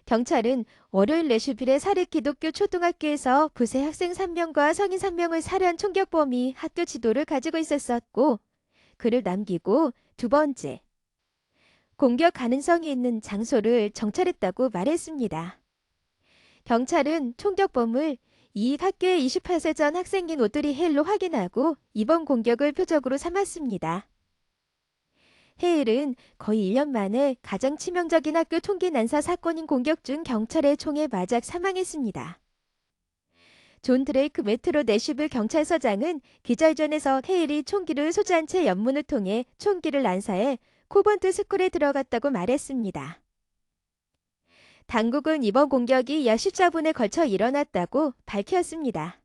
경찰은 월요일 레슈빌의 사립 기독교 초등학교에서 부세 학생 3명과 성인 3명을 살해한 총격범이 학교 지도를 가지고 있었고 글을 남기고 두 번째, 공격 가능성이 있는 장소를 정찰했다고 말했습니다. 경찰은 총격범을 이 학교의 28세 전 학생인 오드리 헤일로 확인하고 이번 공격을 표적으로 삼았습니다. 헤일은 거의 1년 만에 가장 치명적인 학교 총기 난사 사건인 공격 중 경찰의 총에 맞아 사망했습니다. 존 드레이크 메트로 내슈빌 경찰서장은 기자회견에서 헤일이 총기를 소지한 채 연문을 통해 총기를 난사해 코번트 스쿨에 들어갔다고 말했습니다. 당국은 이번 공격이 약 14분에 걸쳐 일어났다고 밝혔습니다.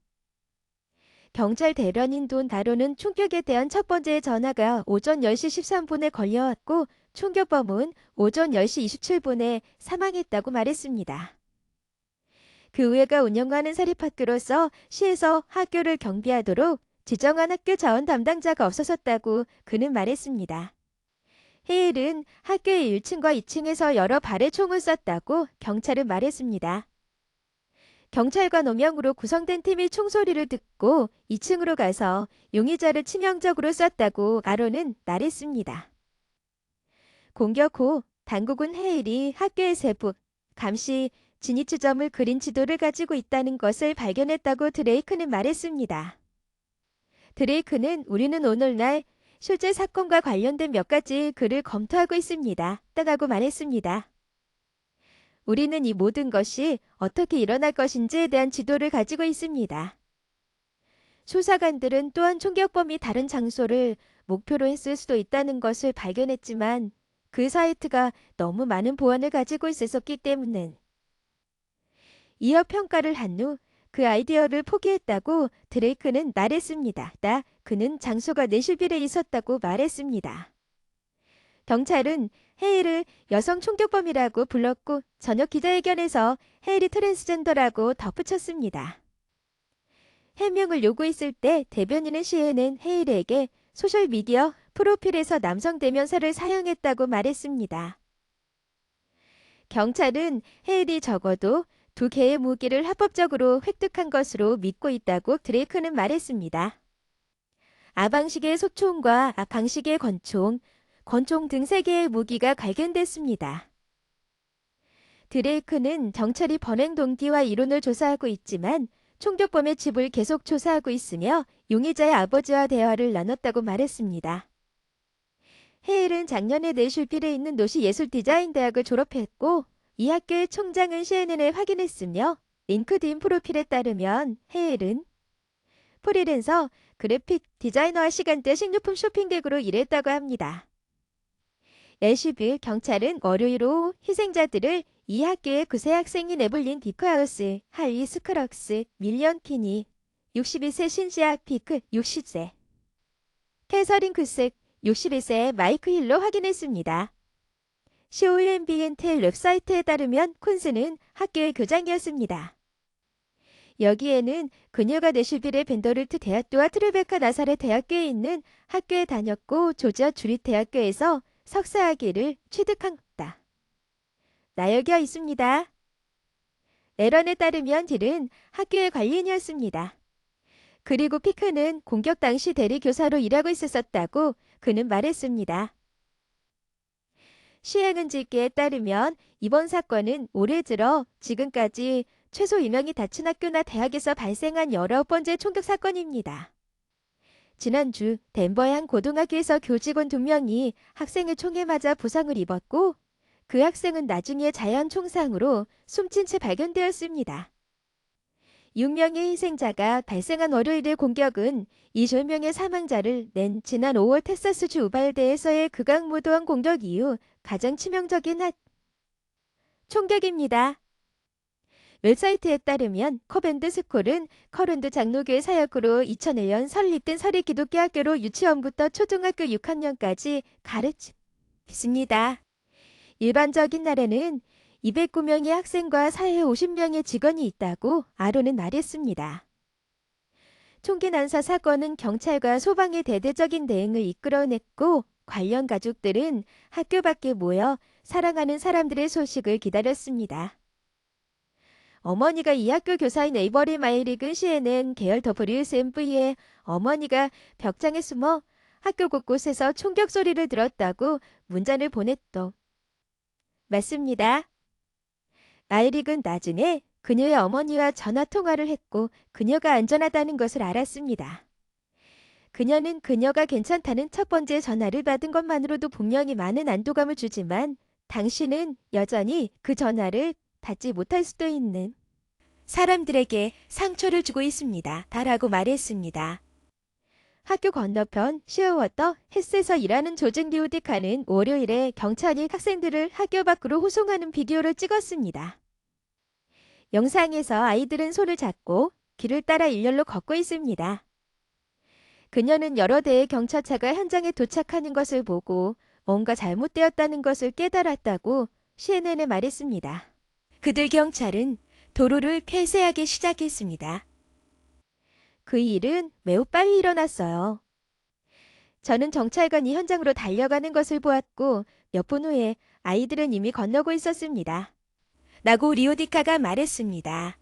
경찰 대변인 돈 다로는 총격에 대한 첫 번째 전화가 오전 10시 13분에 걸려왔고 총격범은 오전 10시 27분에 사망했다고 말했습니다. 그 의회가 운영하는 사립학교로서 시에서 학교를 경비하도록 지정한 학교 자원 담당자가 없어졌다고 그는 말했습니다. 헤일은 학교의 1층과 2층에서 여러 발의 총을 쐈다고 경찰은 말했습니다. 경찰관 5명으로 구성된 팀이 총소리를 듣고 2층으로 가서 용의자를 치명적으로 쐈다고 아론은 말했습니다. 공격 후 당국은 헤일이 학교의 세부, 감시, 진입 지점을 그린 지도를 가지고 있다는 것을 발견했다고 드레이크는 말했습니다. 드레이크는 우리는 오늘날 실제 사건과 관련된 몇 가지 글을 검토하고 있습니다. 따가고 말했습니다. 우리는 이 모든 것이 어떻게 일어날 것인지에 대한 지도를 가지고 있습니다. 수사관들은 또한 총격범이 다른 장소를 목표로 했을 수도 있다는 것을 발견했지만 그 사이트가 너무 많은 보안을 가지고 있었기 때문에 이어 평가를 한 후 그 아이디어를 포기했다고 드레이크는 말했습니다. 그는 장소가 내슈빌에 있었다고 말했습니다. 경찰은 헤일을 여성 총격범이라고 불렀고 저녁 기자회견에서 헤일이 트랜스젠더라고 덧붙였습니다. 해명을 요구했을 때 대변인은 시에는 헤일에게 소셜미디어 프로필에서 남성 대명사를 사용했다고 말했습니다. 경찰은 헤일이 적어도 2개의 무기를 합법적으로 획득한 것으로 믿고 있다고 드레이크는 말했습니다. 아방식의 소총과 방식의 권총 등 3개의 무기가 발견됐습니다. 드레이크는 경찰이 범행 동기와 이론을 조사하고 있지만 총격범의 집을 계속 조사하고 있으며 용의자의 아버지와 대화를 나눴다고 말했습니다. 헤일은 작년에 내슈빌에 있는 도시예술디자인대학을 졸업했고 이 학교의 총장은 CNN에 확인했으며 링크드인 프로필에 따르면 헤일은 프리랜서, 그래픽 디자이너와 시간대 식료품 쇼핑객으로 일했다고 합니다. 내슈빌 경찰은 월요일 오후 희생자들을 이 학교의 9세 학생인 에블린 디크하우스, 할리 스크럭스, 밀리언 키니, 62세 신지아 피크 60세, 캐서린 쿠색 61세의 마이크 힐로 확인했습니다. COMBN텔 웹사이트에 따르면 쿤스는 학교의 교장이었습니다. 여기에는 그녀가 내슈빌의 벤더를트 대학교와 트르베카 나사렛 대학교에 있는 학교에 다녔고 조지아 주립 대학교에서 석사학위를 취득한 것다. 나열되어 있습니다. 레런에 따르면 딜은 학교의 관리인이었습니다. 그리고 피크는 공격 당시 대리 교사로 일하고 있었다고 그는 말했습니다. 시행은지기에 따르면 이번 사건은 올해 들어 지금까지 최소 1명이 다친 학교나 대학에서 발생한 19번째 총격 사건입니다. 지난주 덴버의 한 고등학교에서 교직원 2명이 학생의 총에 맞아 부상을 입었고 그 학생은 나중에 자연 총상으로 숨진 채 발견되었습니다. 6명의 희생자가 발생한 월요일의 공격은 이 조명의 사망자를 낸 지난 5월 텍사스주 우발데에서의 극악무도한 공격 이후 가장 치명적인 총격입니다. 웹사이트에 따르면 커밴드 스쿨은 커런드 장로교의 사역으로 2001년 설립된 사립기독교 학교로 유치원부터 초등학교 6학년까지 가르칩니다. 일반적인 날에는 209명의 학생과 450명의 직원이 있다고 아론은 말했습니다. 총기 난사 사건은 경찰과 소방의 대대적인 대응을 이끌어냈고 관련 가족들은 학교 밖에 모여 사랑하는 사람들의 소식을 기다렸습니다. 어머니가 이 학교 교사인 에이버리 마이리근 CNN 계열 WSMV에 어머니가 벽장에 숨어 학교 곳곳에서 총격 소리를 들었다고 문자를 보냈도. 맞습니다. 마이릭은 나중에 그녀의 어머니와 전화 통화를 했고 그녀가 안전하다는 것을 알았습니다. 그녀는 그녀가 괜찮다는 첫 번째 전화를 받은 것만으로도 분명히 많은 안도감을 주지만 당신은 여전히 그 전화를 받지 못할 수도 있는 사람들에게 상처를 주고 있습니다. 다라고 말했습니다. 학교 건너편 시어워터 헬스에서 일하는 조직 리우디카는 월요일에 경찰이 학생들을 학교 밖으로 호송하는 비디오를 찍었습니다. 영상에서 아이들은 손을 잡고 길을 따라 일렬로 걷고 있습니다. 그녀는 여러 대의 경찰차가 현장에 도착하는 것을 보고 뭔가 잘못되었다는 것을 깨달았다고 CNN에 말했습니다. 그들 경찰은 도로를 폐쇄하기 시작했습니다. 그 일은 매우 빨리 일어났어요. 저는 경찰관이 현장으로 달려가는 것을 보았고 몇 분 후에 아이들은 이미 건너고 있었습니다. 라고 리오디카가 말했습니다.